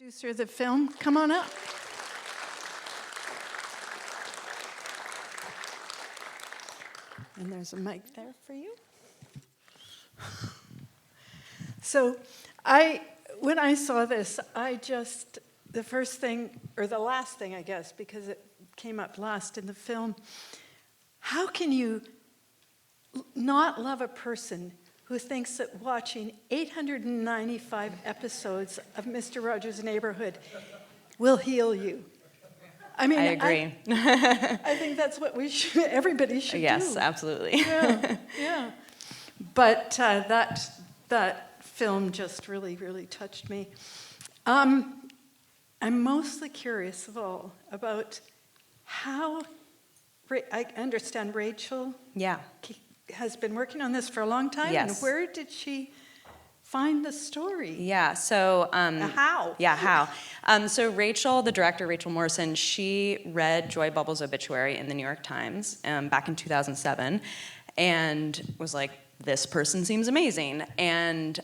Producer of the film, come on up. And there's a mic there for you. So when I saw this, the first thing, or the last thing, I guess, because it came up last in the film, how can you not love a person who thinks that watching 895 episodes of Mr. Rogers' Neighborhood will heal you? I mean, I agree. I think that's what everybody should do. Yes, absolutely. Yeah. But that film just really, really touched me. I'm mostly curious of all about how, I understand Rachel has been working on this for a long time. Yes. And where did she find the story? Yeah, so... how? Yeah, how. So Rachel, the director, Rachel Morrison, she read Joy Bubble's obituary in the New York Times back in 2007 and was like, this person seems amazing, and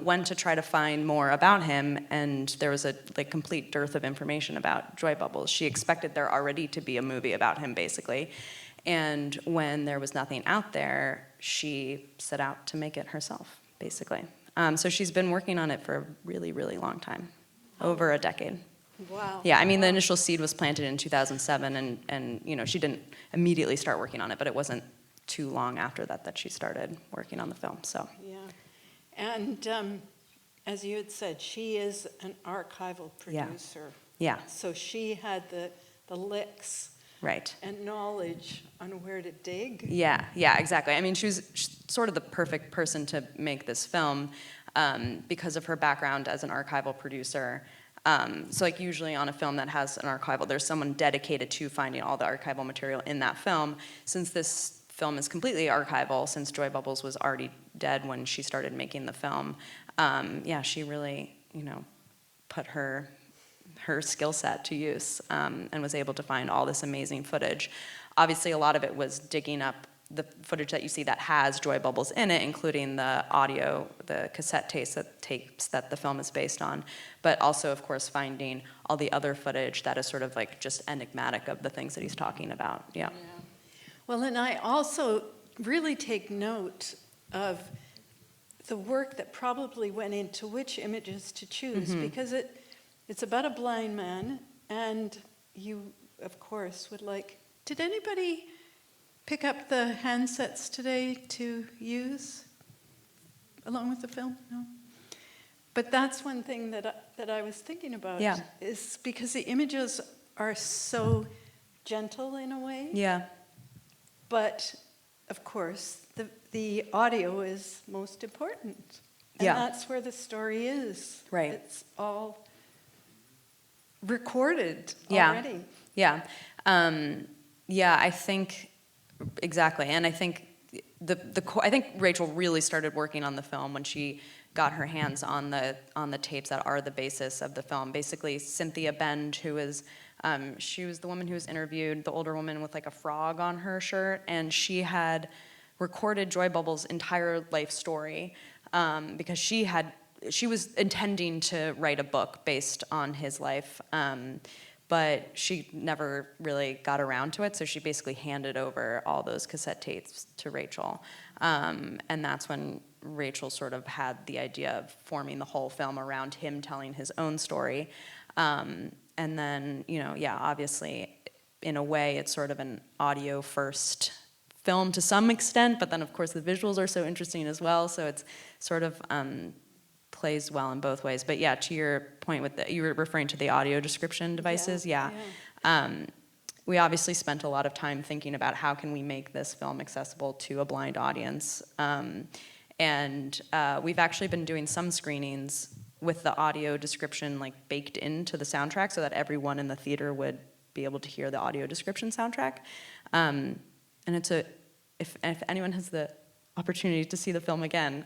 went to try to find more about him, and there was a complete dearth of information about Joy Bubbles. She expected there already to be a movie about him, basically. And when there was nothing out there, she set out to make it herself, basically. So she's been working on it for a really, really long time, over a decade. Wow. Yeah, I mean, the initial seed was planted in 2007, and you know, she didn't immediately start working on it, but it wasn't too long after that she started working on the film, so. Yeah, and as you had said, she is an archival producer. Yeah. So she had the licks. Right. And knowledge on where to dig. Yeah, exactly. I mean, she's sort of the perfect person to make this film because of her background as an archival producer. So like usually on a film that has an archival, there's someone dedicated to finding all the archival material in that film. Since this film is completely archival, since Joy Bubbles was already dead when she started making the film, yeah, she really, you know, put her skill set to use and was able to find all this amazing footage. Obviously, a lot of it was digging up the footage that you see that has Joy Bubbles in it, including the audio, the cassette tapes that the film is based on, but also, of course, finding all the other footage that is sort of like just enigmatic of the things that he's talking about. Yeah. Well, and I also really take note of the work that probably went into which images to choose, because it's about a blind man, and you, of course, would like... Did anybody pick up the handsets today to use along with the film? No? But that's one thing that I was thinking about, is because the images are so gentle in a way. Yeah. But, of course, the audio is most important. And that's where the story is. Right. It's all recorded already. Yeah. I think exactly, and I think I think Rachel really started working on the film when she got her hands on the tapes that are the basis of the film. Basically, Cynthia Bend, who is she was the woman who was interviewed, the older woman with like a frog on her shirt, and she had recorded Joy Bubble's entire life story because she was intending to write a book based on his life, but she never really got around to it, so she basically handed over all those cassette tapes to Rachel. And that's when Rachel sort of had the idea of forming the whole film around him telling his own story. And then, you know, obviously, in a way, it's sort of an audio-first film to some extent, but then, of course, the visuals are so interesting as well, so it's sort of... plays well in both ways. But yeah, to your point with you were referring to the audio description devices. We obviously spent a lot of time thinking about how can we make this film accessible to a blind audience. And we've actually been doing some screenings with the audio description like baked into the soundtrack so that everyone in the theater would be able to hear the audio description soundtrack. And it's if anyone has the opportunity to see the film again,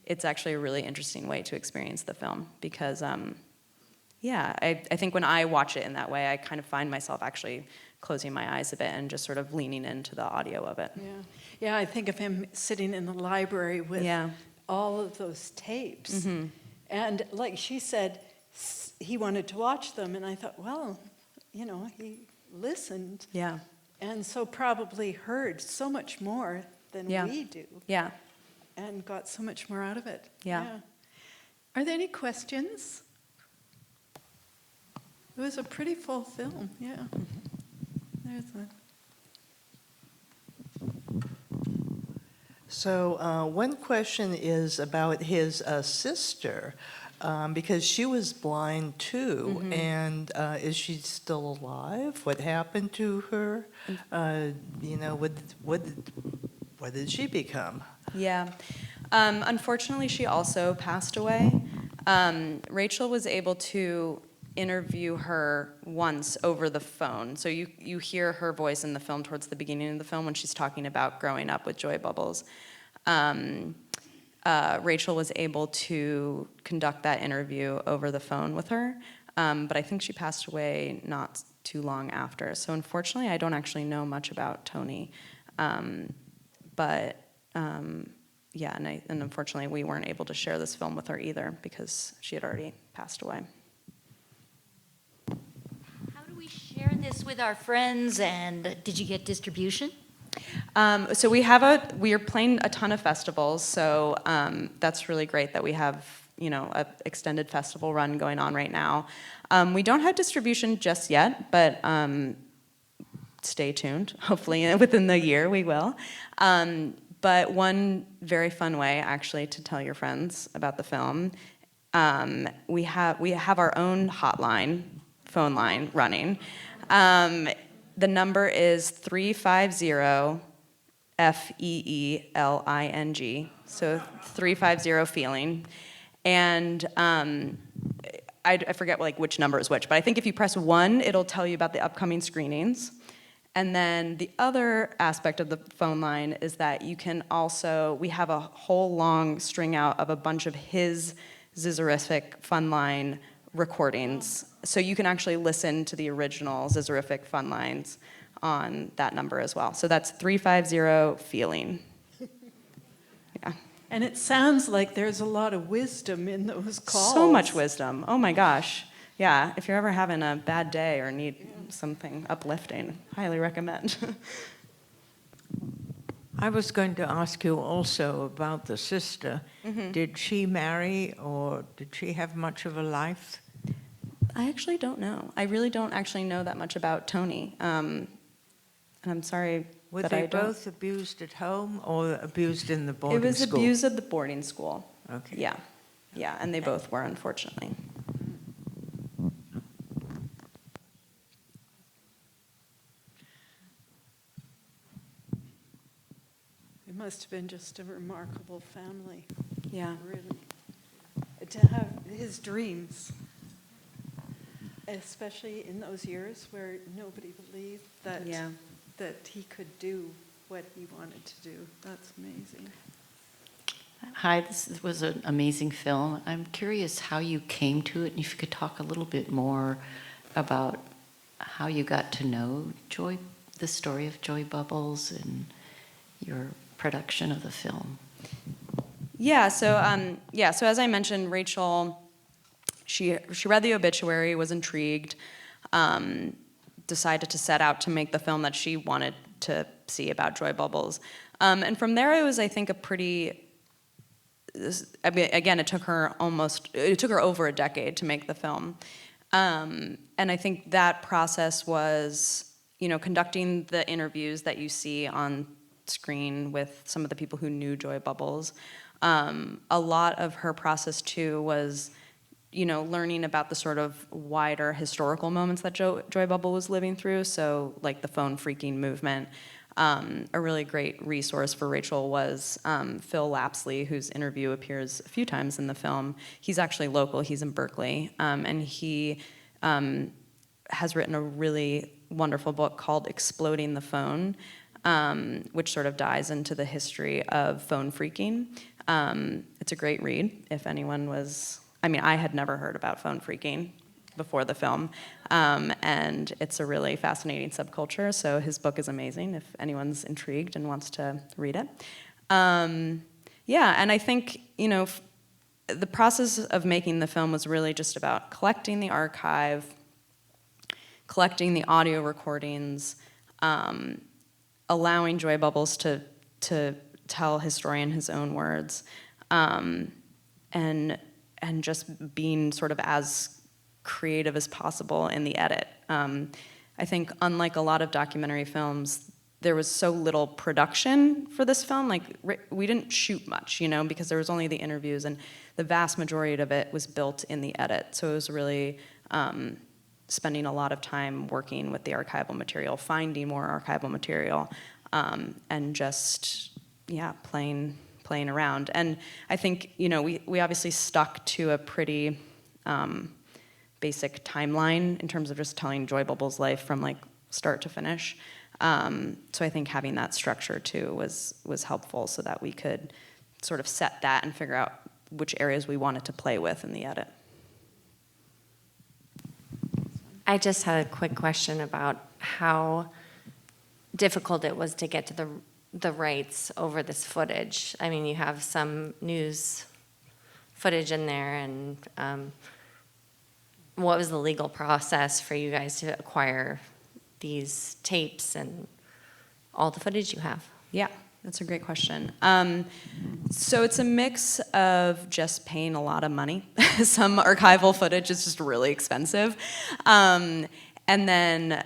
it's actually a really interesting way to experience the film because, I think when I watch it in that way, I kind of find myself actually closing my eyes a bit and just sort of leaning into the audio of it. Yeah, I think of him sitting in the library with all of those tapes. And like she said, he wanted to watch them, and I thought, well, you know, he listened. Yeah. And so probably heard so much more than Yeah. we do. Yeah. And got so much more out of it. Yeah. Are there any questions? It was a pretty full film, yeah. There's a... So one question is about his sister, because she was blind too, and is she still alive? What happened to her? You know, what did she become? Yeah. Unfortunately, she also passed away. Rachel was able to interview her once over the phone. So you hear her voice in the film towards the beginning of the film when she's talking about growing up with Joy Bubbles. Rachel was able to conduct that interview over the phone with her, but I think she passed away not too long after. So unfortunately, I don't actually know much about Tony. Yeah, and unfortunately, we weren't able to share this film with her either because she had already passed away. How do we share this with our friends, and did you get distribution? So we are playing a ton of festivals, so that's really great that we have, you know, an extended festival run going on right now. We don't have distribution just yet, but stay tuned. Hopefully within the year we will. But one very fun way, actually, to tell your friends about the film, we have our own hotline, phone line running. The number is 350-FEELING, so 350-FEELING. And I forget which number is which, but I think if you press 1, it'll tell you about the upcoming screenings. And then the other aspect of the phone line is that you can also, we have a whole long string out of a bunch of his Zizerific Funline recordings. So you can actually listen to the original Zizerific Funlines on that number as well. So that's 350-FEELING. Yeah. And it sounds like there's a lot of wisdom in those calls. So much wisdom. Oh my gosh. Yeah, if you're ever having a bad day or need something uplifting, highly recommend. I was going to ask you also about the sister. Did she marry, or did she have much of a life? I actually don't know. I really don't actually know that much about Tony. And I'm sorry Were that they I don't. both abused at home or abused in the boarding It was school? abused at the boarding school. Okay. Yeah, yeah, and they both were, unfortunately. It must have been just a remarkable family, Yeah. really. To have his dreams, especially in those years where nobody believed that, Yeah. that he could do what he wanted to do. That's amazing. Hi, this was an amazing film. I'm curious how you came to it, and if you could talk a little bit more about how you got to know Joy, the story of Joy Bubbles, and your production of the film. Yeah. So as I mentioned, Rachel, she read the obituary, was intrigued, decided to set out to make the film that she wanted to see about Joy Bubbles, and from there it was, I think, a pretty. I mean, again, it took her over a decade to make the film. And I think that process was, you know, conducting the interviews that you see on screen with some of the people who knew Joy Bubbles. A lot of her process, too, was, you know, learning about the sort of wider historical moments that Joy Bubble was living through, so like the phone freaking movement. A really great resource for Rachel was Phil Lapsley, whose interview appears a few times in the film. He's actually local, he's in Berkeley, and he has written a really wonderful book called Exploding the Phone, which sort of dives into the history of phone freaking. It's a great read if anyone was, I mean, I had never heard about phone freaking before the film, and it's a really fascinating subculture, so his book is amazing if anyone's intrigued and wants to read it. Yeah, and I think, you know, the process of making the film was really just about collecting the archive, collecting the audio recordings, allowing Joy Bubbles to tell historian his own words, and just being sort of as creative as possible in the edit. I think unlike a lot of documentary films, there was so little production for this film. Like, we didn't shoot much, you know, because there was only the interviews, and the vast majority of it was built in the edit. So it was really spending a lot of time working with the archival material, finding more archival material, and just, yeah, playing around. And I think, you know, we obviously stuck to a pretty basic timeline in terms of just telling Joy Bubbles' life from like start to finish. So I think having that structure too was helpful, so that we could sort of set that and figure out which areas we wanted to play with in the edit. I just had a quick question about how difficult it was to get to the rights over this footage. I mean, you have some news footage in there, and what was the legal process for you guys to acquire these tapes and all the footage you have? Yeah, that's a great question. So it's a mix of just paying a lot of money. Some archival footage is just really expensive. And then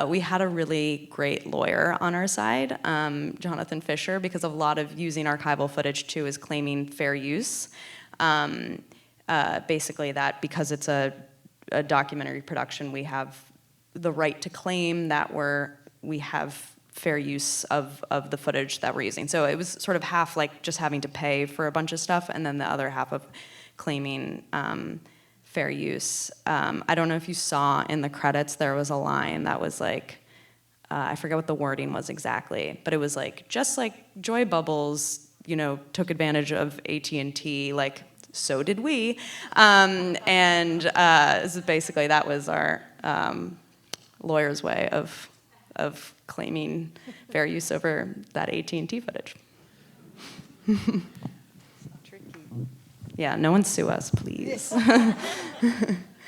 we had a really great lawyer on our side, Jonathan Fisher, because a lot of using archival footage too is claiming fair use. Basically that because it's a documentary production, we have the right to claim that we have fair use of the footage that we're using. So it was sort of half like just having to pay for a bunch of stuff, and then the other half of claiming fair use. I don't know if you saw in the credits, there was a line that was like, I forget what the wording was exactly, but it was like, just like Joy Bubbles, you know, took advantage of AT&T, like, so did we. So basically that was our lawyer's way of claiming fair use over that AT&T footage. Tricky. Yeah, no one sue us, please.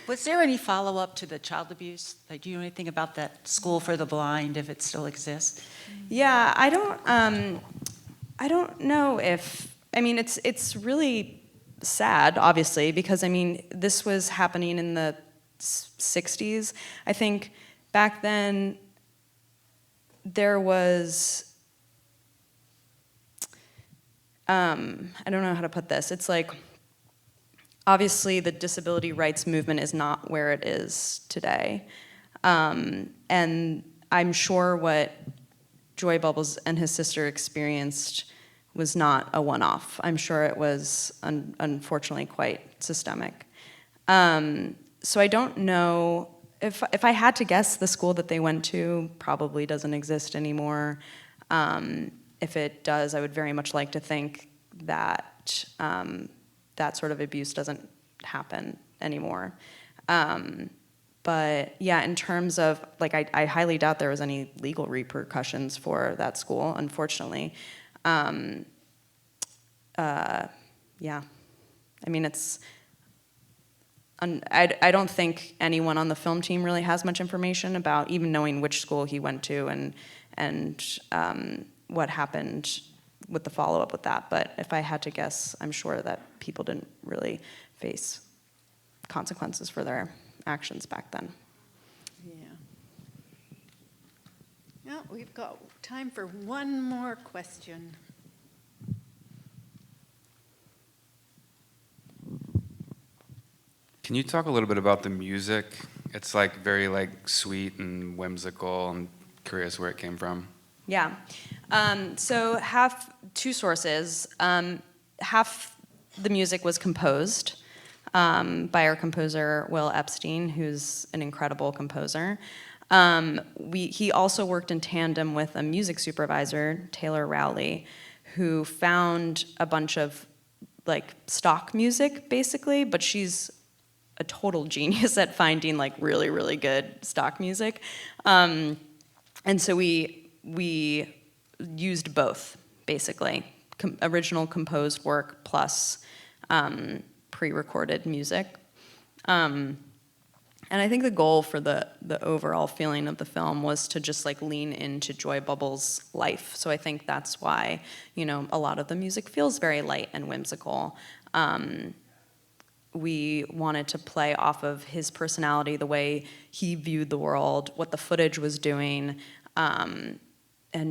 Was there any follow-up to the child abuse? Like, do you know anything about that school for the blind, if it still exists? Yeah, I don't know if, I mean, it's really sad, obviously, because, I mean, this was happening in the 60s. I think back then there was, I don't know how to put this. It's like, obviously the disability rights movement is not where it is today. And I'm sure what Joy Bubbles and his sister experienced was not a one-off. I'm sure it was, unfortunately, quite systemic. So I don't know, if I had to guess, the school that they went to probably doesn't exist anymore. If it does, I would very much like to think that that sort of abuse doesn't happen anymore. But yeah, in terms of, like, I highly doubt there was any legal repercussions for that school, unfortunately. Yeah, I mean, I don't think anyone on the film team really has much information about even knowing which school he went to and what happened with the follow-up with that. But if I had to guess, I'm sure that people didn't really face consequences for their actions back then. Yeah. Yeah, we've got time for one more question. Can you talk a little bit about the music? It's like very like sweet and whimsical. I'm curious where it came from. Yeah. So two sources. Half the music was composed by our composer, Will Epstein, who's an incredible composer. He also worked in tandem with a music supervisor, Taylor Rowley, who found a bunch of like stock music, basically, but she's a total genius at finding like really, really good stock music. And so we used both, basically, original composed work plus pre-recorded music. And I think the goal for the overall feeling of the film was to just like lean into Joy Bubble's life. So I think that's why, a lot of the music feels very light and whimsical. We wanted to play off of his personality, the way he viewed the world, what the footage was doing, and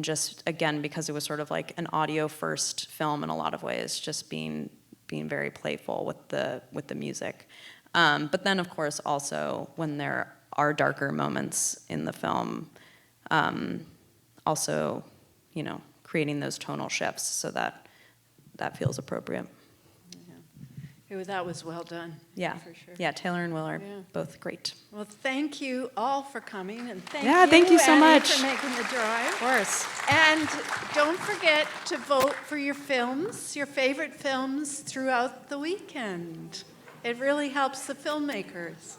just, again, because it was sort of like an audio-first film in a lot of ways, just being very playful with the music. But then, of course, also when there are darker moments in the film, also, creating those tonal shifts so that feels appropriate. That was well done. Yeah, For sure. yeah. Taylor and Will are Yeah. both great. Well, thank you all for coming, and thank you so Annie, much. for making the drive. Of course. And don't forget to vote for your films, your favorite films, throughout the weekend. It really helps the filmmakers.